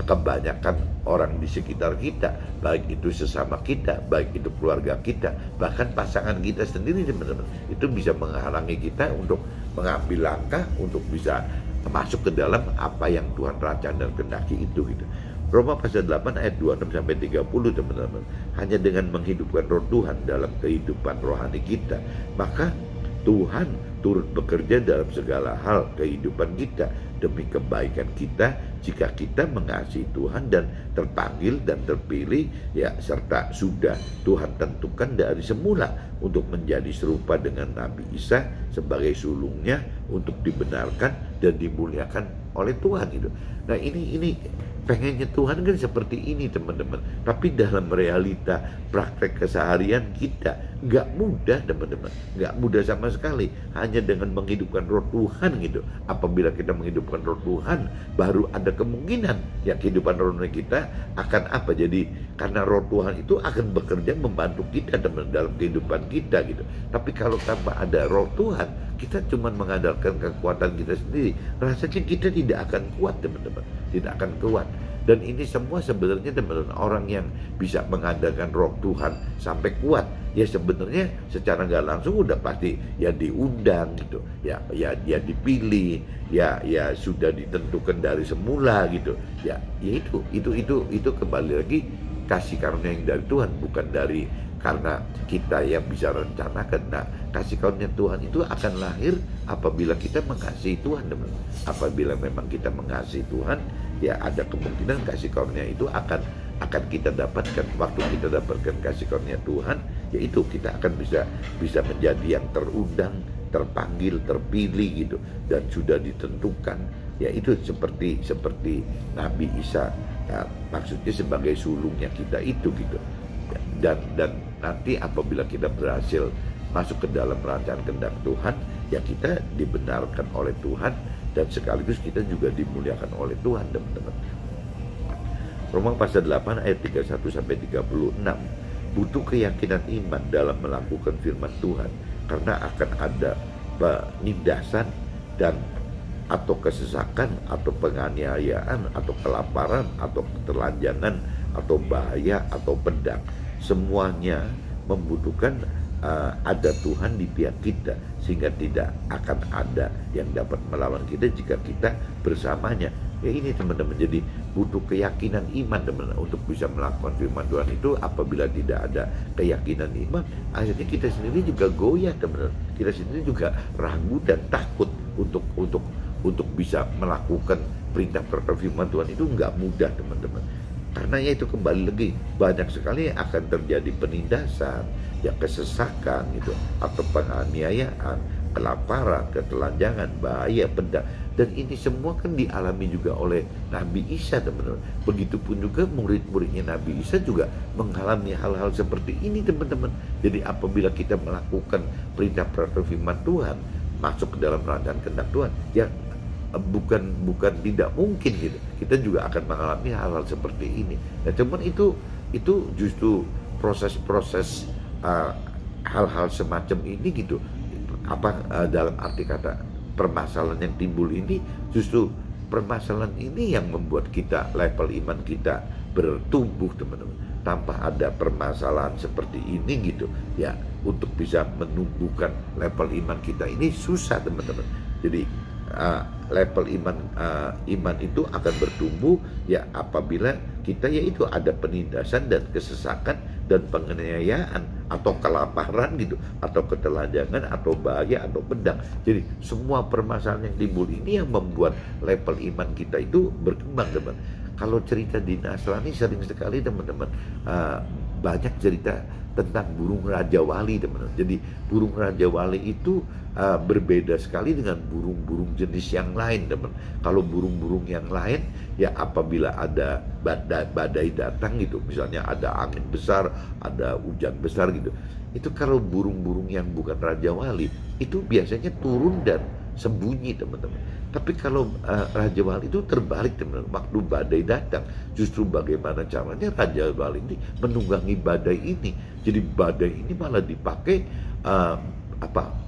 Speaker 1: kebanyakan orang di sekitar kita, baik itu sesama kita, baik itu keluarga kita, bahkan pasangan kita sendiri teman-teman. Itu bisa menghalangi kita untuk mengambil langkah untuk bisa masuk ke dalam apa yang Tuhan rancang dan kehendaki itu gitu. Roma pasal 8 ayat 26-30 teman-teman. Hanya dengan menghidupkan roh Tuhan dalam kehidupan rohani kita, maka Tuhan turut bekerja dalam segala hal kehidupan kita demi kebaikan kita, jika kita mengasihi Tuhan dan terpanggil dan terpilih ya, serta sudah Tuhan tentukan dari semula untuk menjadi serupa dengan Nabi Isa sebagai sulungnya, untuk dibenarkan dan dimuliakan oleh Tuhan itu. Nah ini pengennya Tuhan kan seperti ini teman-teman. Tapi dalam realita praktek keseharian kita nggak mudah teman-teman, nggak mudah sama sekali. Hanya dengan menghidupkan roh Tuhan gitu. Apabila kita menghidupkan roh Tuhan, baru ada kemungkinan ya kehidupan rohani kita akan apa, jadi karena roh Tuhan itu akan bekerja membantu kita teman dalam kehidupan kita gitu. Tapi kalau tanpa ada roh Tuhan, kita cuma mengandalkan kekuatan kita sendiri, rasanya kita tidak akan kuat teman-teman, tidak akan kuat. Dan ini semua sebenarnya teman-teman, orang yang bisa mengandalkan roh Tuhan sampai kuat ya, sebenarnya secara nggak langsung udah pasti ya diundang gitu ya dipilih ya sudah ditentukan dari semula gitu ya itu kembali lagi kasih karunia yang dari Tuhan, bukan dari karena kita yang bisa rencanakan. Nah, kasih karunia Tuhan itu akan lahir apabila kita mengasihi Tuhan, teman. Apabila memang kita mengasihi Tuhan, ya ada kemungkinan kasih karunia itu akan kita dapatkan. Waktu kita dapatkan kasih karunia Tuhan, yaitu kita akan bisa menjadi yang terundang, terpanggil, terpilih gitu, dan sudah ditentukan. Ya itu seperti Nabi Isa, ya, maksudnya sebagai sulungnya kita itu gitu. Dan nanti apabila kita berhasil masuk ke dalam rancangan kehendak Tuhan, ya kita dibenarkan oleh Tuhan dan sekaligus kita juga dimuliakan oleh Tuhan, teman-teman. Roma pasal 8 ayat 31-36. Butuh keyakinan iman dalam melakukan firman Tuhan, karena akan ada penindasan dan atau kesesakan atau penganiayaan atau kelaparan atau ketelanjangan atau bahaya atau pedang. Semuanya membutuhkan ada Tuhan di pihak kita, sehingga tidak akan ada yang dapat melawan kita jika kita bersamanya. Ya ini teman-teman, jadi butuh keyakinan iman teman-teman untuk bisa melakukan firman Tuhan itu. Apabila tidak ada keyakinan iman, akhirnya kita sendiri juga goyah teman-teman. Kita sendiri juga ragu dan takut untuk bisa melakukan perintah firman Tuhan itu nggak mudah teman-teman. Karena ya itu kembali lagi banyak sekali yang akan terjadi penindasan, ya kesesakan gitu, atau penganiayaan, kelaparan, ketelanjangan, bahaya, pedang. Dan ini semua kan dialami juga oleh Nabi Isa teman-teman. Begitupun juga murid-muridnya Nabi Isa juga mengalami hal-hal seperti ini teman-teman. Jadi apabila kita melakukan perintah firman Tuhan, masuk ke dalam rancangan kehendak Tuhan, ya bukan tidak mungkin gitu. Kita juga akan mengalami hal-hal seperti ini. Nah, cuman itu justru proses-proses hal-hal semacam ini gitu. Dalam arti kata permasalahan yang timbul ini, justru permasalahan ini yang membuat kita level iman kita bertumbuh teman-teman. Tanpa ada permasalahan seperti ini gitu, ya untuk bisa menumbuhkan level iman kita ini susah teman-teman. Jadi level iman itu akan bertumbuh ya apabila kita yaitu ada penindasan dan kesesakan dan penganiayaan atau kelaparan gitu, atau ketelanjangan atau bahaya atau pedang. Jadi semua permasalahan yang timbul ini yang membuat level iman kita itu berkembang teman. Kalau cerita di Nasrani sering sekali teman-teman banyak cerita tentang burung Raja Wali teman-teman. Jadi burung Raja Wali itu berbeda sekali dengan burung-burung jenis yang lain teman. Kalau burung-burung yang lain ya apabila ada badai datang gitu, misalnya ada angin besar, ada hujan besar gitu, itu kalau burung-burung yang bukan Raja Wali itu biasanya turun dan sembunyi teman-teman. Tapi kalau Raja Wali itu terbalik teman-teman. Waktu badai datang, justru bagaimana caranya Raja Wali ini menunggangi badai ini. Jadi badai ini malah dipakai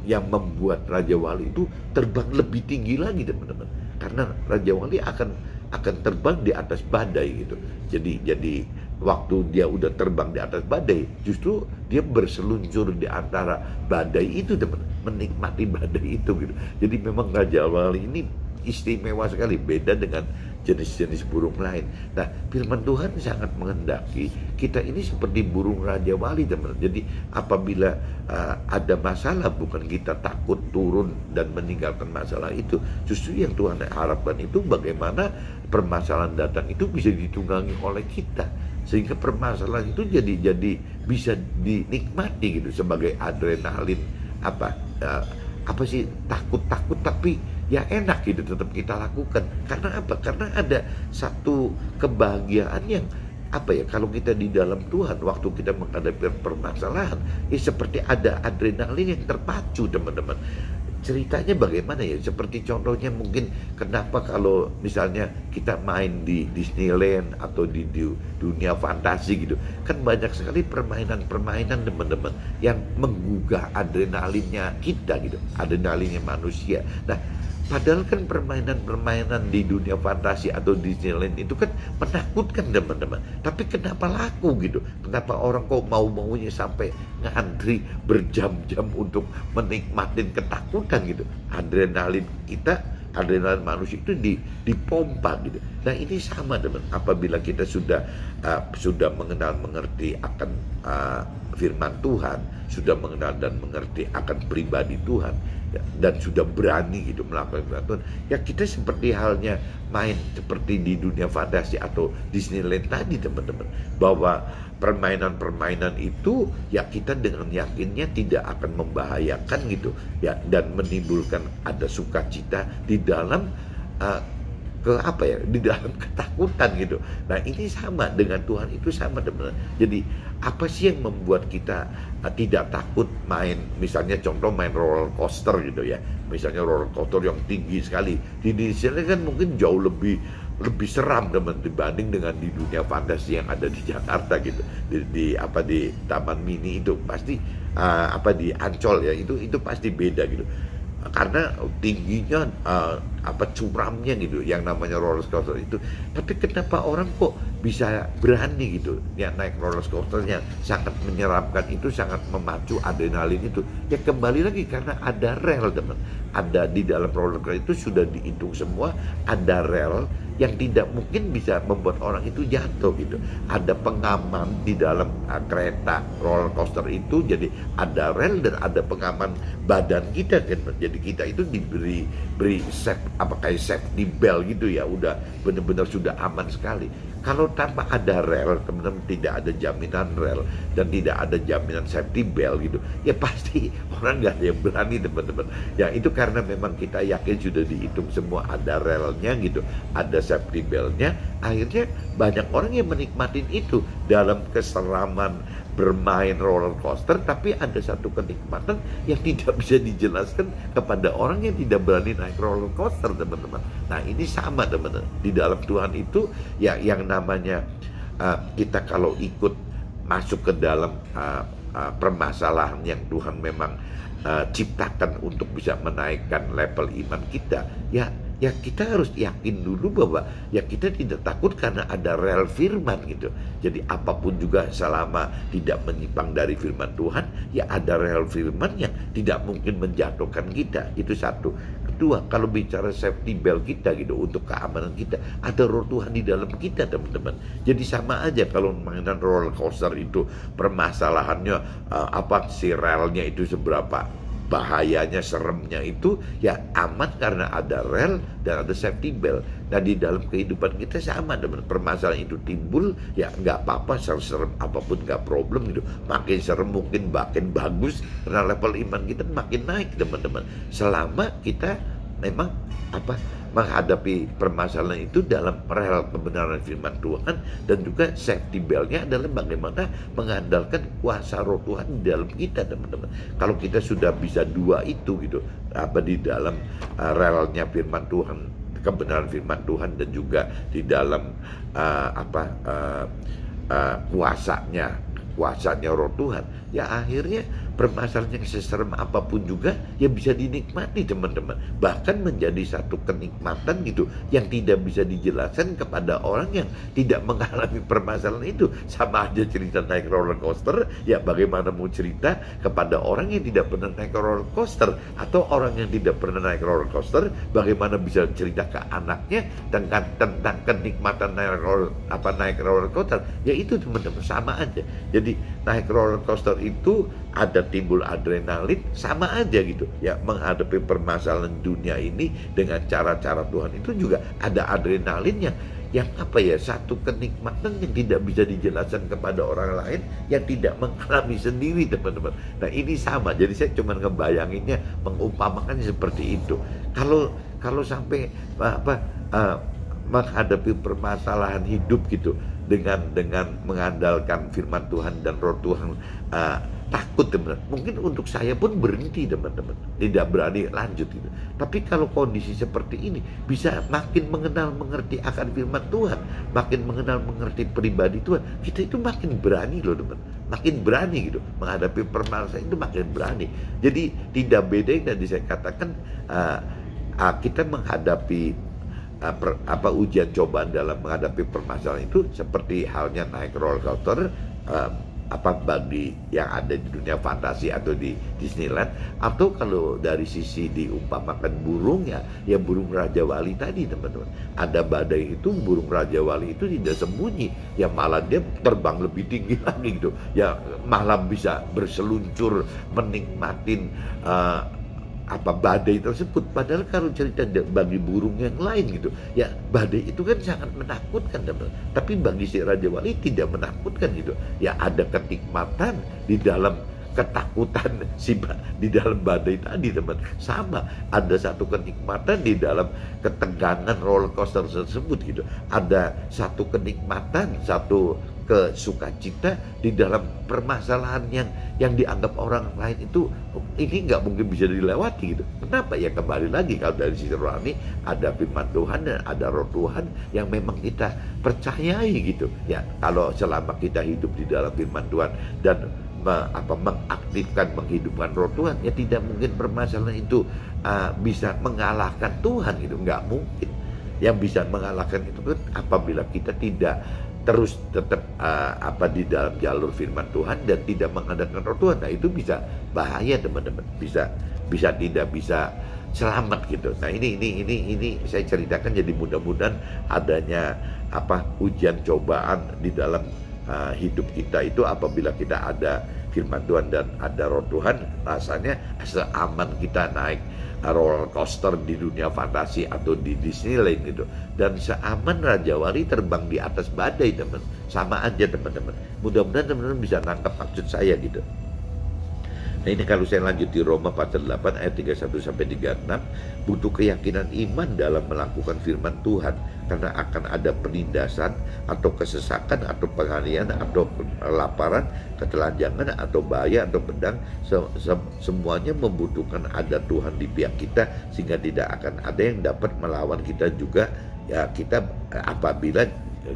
Speaker 1: yang membuat Raja Wali itu terbang lebih tinggi lagi teman-teman. Karena Raja Wali akan terbang di atas badai gitu. Jadi waktu dia udah terbang di atas badai, justru dia berseluncur di antara badai itu teman, menikmati badai itu gitu. Jadi memang Raja Wali ini istimewa sekali, beda dengan jenis-jenis burung lain. Nah, firman Tuhan sangat menghendaki kita ini seperti burung Raja Wali teman. Jadi apabila ada masalah, bukan kita takut turun dan meninggalkan masalah itu. Justru yang Tuhan harapkan itu bagaimana permasalahan datang itu bisa ditunggangi oleh kita, sehingga permasalahan itu jadi bisa dinikmati gitu sebagai adrenalin. Apa sih, takut tapi ya enak gitu tetap kita lakukan. Karena apa? Karena ada satu kebahagiaan yang kalau kita di dalam Tuhan, waktu kita menghadapi permasalahan, seperti ada adrenalin yang terpacu teman-teman. Ceritanya bagaimana ya? Seperti contohnya mungkin kenapa kalau misalnya kita main di Disneyland atau di dunia fantasi gitu, kan banyak sekali permainan-permainan teman-teman yang menggugah adrenalinnya kita gitu, adrenalinnya manusia. Nah, padahal kan permainan-permainan di dunia fantasi atau Disneyland itu kan menakutkan teman-teman. Tapi kenapa laku gitu? Kenapa orang kok mau-maunya sampai ngantri berjam-jam untuk menikmatin ketakutan gitu? Adrenalin manusia itu dipompa gitu. Nah ini sama teman. Apabila kita sudah mengerti akan firman Tuhan, sudah mengenal dan mengerti akan pribadi Tuhan, ya, dan sudah berani gitu melakukan firman Tuhan, ya kita seperti halnya main seperti di dunia fantasi atau Disneyland tadi teman-teman, bahwa permainan-permainan itu ya kita dengan yakinnya tidak akan membahayakan gitu ya, dan menimbulkan ada sukacita di dalam di dalam ketakutan gitu. Nah ini sama dengan Tuhan, itu sama teman-teman. Jadi apa sih yang membuat kita tidak takut main, misalnya contoh main roller coaster gitu ya, misalnya roller coaster yang tinggi sekali di sini kan mungkin jauh lebih seram teman dibanding dengan di dunia fantasi yang ada di Jakarta gitu, di Taman Mini itu pasti di Ancol ya, itu pasti beda gitu. Karena tingginya curamnya gitu yang namanya roller coaster itu. Tapi kenapa orang kok bisa berani gitu ya naik roller coasternya, sangat menyeramkan itu, sangat memacu adrenalin itu. Ya kembali lagi karena ada rel teman, ada di dalam roller coaster itu sudah dihitung semua, ada rel yang tidak mungkin bisa membuat orang itu jatuh gitu. Ada pengaman di dalam kereta roller coaster itu, jadi ada rel dan ada pengaman badan kita kan. Jadi kita itu beri kayak safety belt gitu ya, udah benar-benar sudah aman sekali. Kalau tanpa ada rel, teman-teman, tidak ada jaminan rel dan tidak ada jaminan safety belt gitu, ya pasti orang nggak ada yang berani, teman-teman. Ya itu karena memang kita yakin sudah dihitung semua, ada relnya gitu, ada safety beltnya. Akhirnya banyak orang yang menikmatin itu dalam keseraman bermain roller coaster, tapi ada satu kenikmatan yang tidak bisa dijelaskan kepada orang yang tidak berani naik roller coaster, teman-teman. Nah ini sama, teman-teman, di dalam Tuhan itu ya yang namanya kita kalau ikut masuk ke dalam permasalahan yang Tuhan memang ciptakan untuk bisa menaikkan level iman kita, ya kita harus yakin dulu bahwa ya kita tidak takut karena ada rel firman gitu. Jadi apapun juga selama tidak menyimpang dari firman Tuhan, ya ada rel firman yang tidak mungkin menjatuhkan kita. Itu satu. Kedua, kalau bicara safety belt kita gitu, untuk keamanan kita, ada roh Tuhan di dalam kita, teman-teman. Jadi sama aja kalau mainan roller coaster itu permasalahannya apa si relnya itu seberapa bahayanya, seremnya itu, ya aman karena ada rel dan ada safety belt. Dan di dalam kehidupan kita sama, teman. Permasalahan itu timbul, ya nggak apa-apa, serem apapun nggak problem gitu. Makin serem mungkin makin bagus karena level iman kita makin naik, teman-teman. Selama kita memang menghadapi permasalahan itu dalam rel kebenaran firman Tuhan, dan juga safety beltnya adalah bagaimana mengandalkan kuasa roh Tuhan di dalam kita, teman-teman. Kalau kita sudah bisa dua itu gitu, di dalam relnya firman Tuhan, kebenaran firman Tuhan, dan juga di dalam kuasanya roh Tuhan, ya akhirnya permasalahan yang seserem apapun juga ya bisa dinikmati, teman-teman. Bahkan menjadi satu kenikmatan gitu yang tidak bisa dijelaskan kepada orang yang tidak mengalami permasalahan itu. Sama aja cerita naik roller coaster, ya bagaimana mau cerita kepada orang yang tidak pernah naik roller coaster, atau orang yang tidak pernah naik roller coaster bagaimana bisa cerita ke anaknya tentang kenikmatan naik roller coaster. Ya itu, teman-teman, sama aja. Jadi naik roller coaster itu ada timbul adrenalin, sama aja gitu ya. Menghadapi permasalahan dunia ini dengan cara-cara Tuhan itu juga ada adrenalin yang satu kenikmatan yang tidak bisa dijelaskan kepada orang lain yang tidak mengalami sendiri, teman-teman. Nah ini sama, jadi saya cuma ngebayanginnya, mengumpamakannya seperti itu. Kalau sampai menghadapi permasalahan hidup gitu dengan mengandalkan firman Tuhan dan roh Tuhan, takut, teman-teman. Mungkin untuk saya pun berhenti, teman-teman, tidak berani lanjut gitu. Tapi kalau kondisi seperti ini, bisa makin mengerti akan firman Tuhan, makin mengerti pribadi Tuhan, kita itu makin berani loh, teman. Makin berani gitu menghadapi permasalahan itu, makin berani. Jadi tidak beda yang tadi saya katakan, kita menghadapi ujian cobaan dalam menghadapi permasalahan itu seperti halnya naik roller coaster, bagi yang ada di dunia fantasi atau di Disneyland, atau kalau dari sisi diumpamakan burung, ya burung Raja Wali tadi, teman-teman. Ada badai itu, burung Raja Wali itu tidak sembunyi, ya malah dia terbang lebih tinggi lagi gitu, ya malah bisa berseluncur menikmatin badai tersebut. Padahal kalau cerita bagi burung yang lain gitu, ya badai itu kan sangat menakutkan, teman. Tapi bagi si Raja Wali tidak menakutkan gitu. Ya ada kenikmatan di dalam ketakutan di dalam badai tadi, teman. Sama, ada satu kenikmatan di dalam ketegangan roller coaster tersebut gitu. Ada satu kenikmatan, satu kesukacita di dalam permasalahan yang dianggap orang lain itu ini nggak mungkin bisa dilewati gitu. Kenapa? Ya kembali lagi, kalau dari sisi rohani ada firman Tuhan dan ada roh Tuhan yang memang kita percayai gitu. Ya kalau selama kita hidup di dalam firman Tuhan dan mengaktifkan, menghidupkan roh Tuhan, ya tidak mungkin permasalahan itu bisa mengalahkan Tuhan gitu. Nggak mungkin. Yang bisa mengalahkan itu kan apabila kita tidak terus tetap di dalam jalur firman Tuhan dan tidak mengandalkan roh Tuhan. Nah itu bisa bahaya, teman-teman. Bisa tidak bisa selamat gitu. Nah ini saya ceritakan, jadi mudah-mudahan adanya ujian cobaan di dalam hidup kita itu, apabila kita ada firman Tuhan dan ada roh Tuhan, rasanya seaman kita naik roller coaster di dunia fantasi atau di Disneyland gitu, dan seaman Raja Wali terbang di atas badai, teman. Sama aja teman-teman. Mudah-mudahan teman-teman bisa nangkap maksud saya gitu. Nah ini kalau saya lanjut di Roma pasal 8 ayat 31 sampai 36, butuh keyakinan iman dalam melakukan firman Tuhan, karena akan ada penindasan atau kesesakan atau penganiayaan atau kelaparan, ketelanjangan atau bahaya atau pedang. Semuanya membutuhkan ada Tuhan di pihak kita, sehingga tidak akan ada yang dapat melawan kita juga, ya kita apabila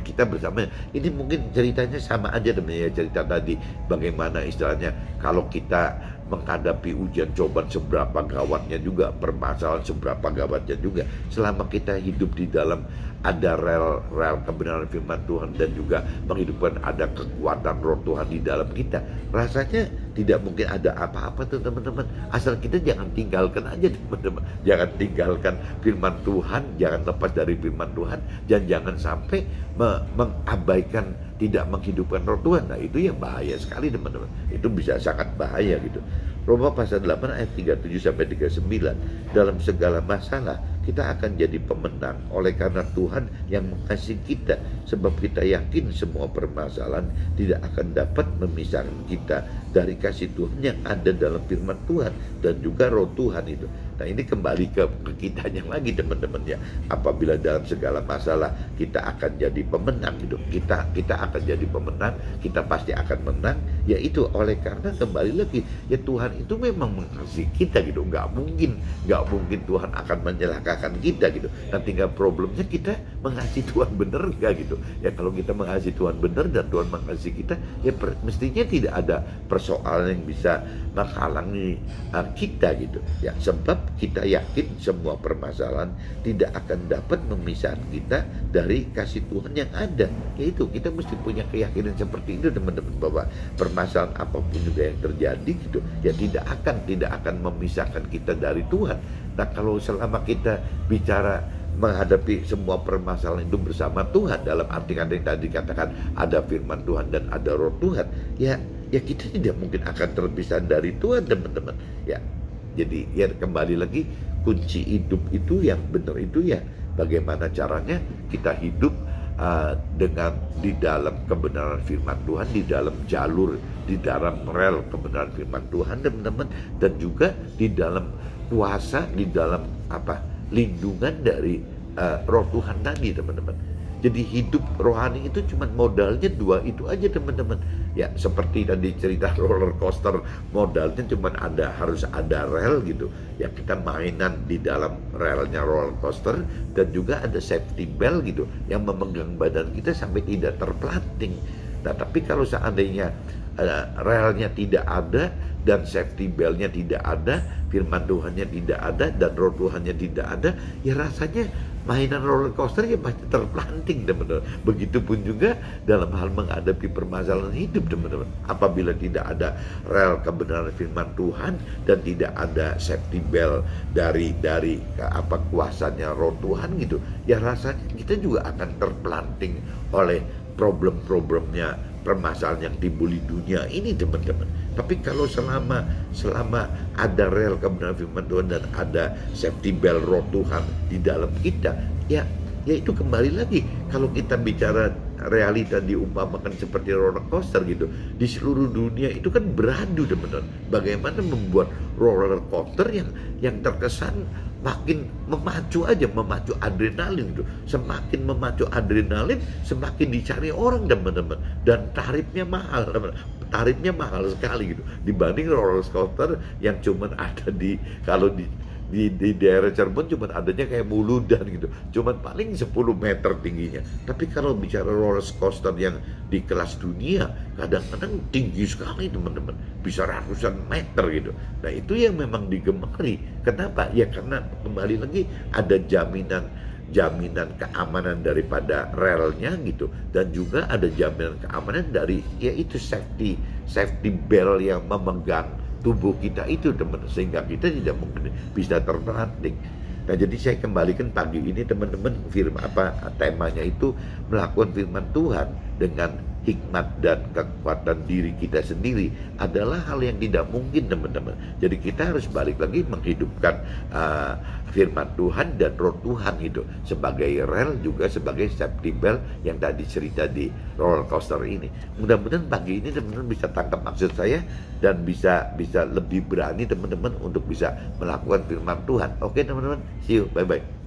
Speaker 1: kita bersama. Ini mungkin ceritanya sama aja teman ya, cerita tadi bagaimana istilahnya kalau kita menghadapi ujian cobaan seberapa gawatnya juga, permasalahan seberapa gawatnya juga, selama kita hidup di dalam ada rel kebenaran firman Tuhan dan juga menghidupkan ada kekuatan roh Tuhan di dalam kita, rasanya tidak mungkin ada apa-apa tuh teman-teman. Asal kita jangan tinggalkan aja teman-teman, jangan tinggalkan firman Tuhan, jangan lepas dari firman Tuhan, dan jangan sampai mengabaikan, tidak menghidupkan roh Tuhan. Nah itu yang bahaya sekali teman-teman, itu bisa sangat bahaya gitu. Roma pasal 8 ayat 37 sampai 39, dalam segala masalah kita akan jadi pemenang oleh karena Tuhan yang mengasihi kita, sebab kita yakin semua permasalahan tidak akan dapat memisahkan kita dari kasih Tuhan yang ada dalam firman Tuhan dan juga roh Tuhan itu. Nah ini kembali ke kitanya lagi teman-teman ya. Apabila dalam segala masalah kita akan jadi pemenang gitu, kita akan jadi pemenang, kita pasti akan menang, yaitu oleh karena kembali lagi ya, Tuhan itu memang mengasihi kita gitu. Nggak mungkin Tuhan akan menyelakakan kita gitu. Nah tinggal problemnya kita mengasihi Tuhan bener nggak gitu ya. Kalau kita mengasihi Tuhan bener dan Tuhan mengasihi kita, ya mestinya tidak ada persoalan yang bisa menghalangi kita gitu ya, sebab kita yakin semua permasalahan tidak akan dapat memisahkan kita dari kasih Tuhan yang ada. Yaitu kita mesti punya keyakinan seperti itu teman-teman, bahwa permasalahan apapun juga yang terjadi gitu ya tidak akan memisahkan kita dari Tuhan. Nah kalau selama kita bicara menghadapi semua permasalahan itu bersama Tuhan, dalam arti kata yang tadi katakan ada firman Tuhan dan ada roh Tuhan, ya kita tidak mungkin akan terpisah dari Tuhan teman-teman ya. Jadi ya kembali lagi, kunci hidup itu yang benar itu ya bagaimana caranya kita hidup dengan di dalam kebenaran firman Tuhan, di dalam jalur, di dalam rel kebenaran firman Tuhan teman-teman, dan juga di dalam kuasa, di dalam lindungan dari roh Tuhan tadi teman-teman. Jadi hidup rohani itu cuma modalnya dua itu aja teman-teman. Ya seperti tadi cerita roller coaster, modalnya cuma harus ada rel gitu. Ya kita mainan di dalam relnya roller coaster, dan juga ada safety belt gitu yang memegang badan kita sampai tidak terpelanting. Nah tapi kalau seandainya relnya tidak ada dan safety beltnya tidak ada, firman Tuhannya tidak ada dan roh Tuhannya tidak ada, ya rasanya mainan roller coaster ya pasti terpelanting teman-teman. Begitupun juga dalam hal menghadapi permasalahan hidup teman-teman. Apabila tidak ada rel kebenaran firman Tuhan dan tidak ada safety belt dari kuasanya roh Tuhan gitu, ya rasanya kita juga akan terpelanting oleh problem-problemnya permasalahan yang timbul di dunia ini teman-teman. Tapi kalau selama ada rel kebenaran firman Tuhan dan ada safety belt roh Tuhan di dalam kita, ya itu kembali lagi kalau kita bicara realita diumpamakan seperti roller coaster gitu, di seluruh dunia itu kan beradu teman-teman. Bagaimana membuat roller coaster yang terkesan makin memacu adrenalin gitu. Semakin memacu adrenalin, semakin dicari orang teman-teman, dan tarifnya mahal teman-teman. Tarifnya mahal sekali gitu dibanding roller coaster yang cuman ada di daerah Cirebon, cuman adanya kayak Muludan gitu, cuman paling 10 meter tingginya. Tapi kalau bicara roller coaster yang di kelas dunia, kadang-kadang tinggi sekali teman-teman, bisa ratusan meter gitu. Nah itu yang memang digemari. Kenapa? Ya karena kembali lagi ada jaminan keamanan daripada relnya gitu, dan juga ada jaminan keamanan dari yaitu safety belt yang memegang tubuh kita itu teman, sehingga kita tidak mungkin bisa terperanting. Nah, jadi saya kembalikan pagi ini teman-teman, temanya itu melakukan firman Tuhan dengan hikmat dan kekuatan diri kita sendiri adalah hal yang tidak mungkin teman-teman. Jadi kita harus balik lagi menghidupkan firman Tuhan dan roh Tuhan itu sebagai rel, juga sebagai safety belt yang tadi cerita di roller coaster ini. Mudah-mudahan pagi ini teman-teman bisa tangkap maksud saya dan bisa lebih berani teman-teman untuk bisa melakukan firman Tuhan. Oke teman-teman, see you, bye-bye.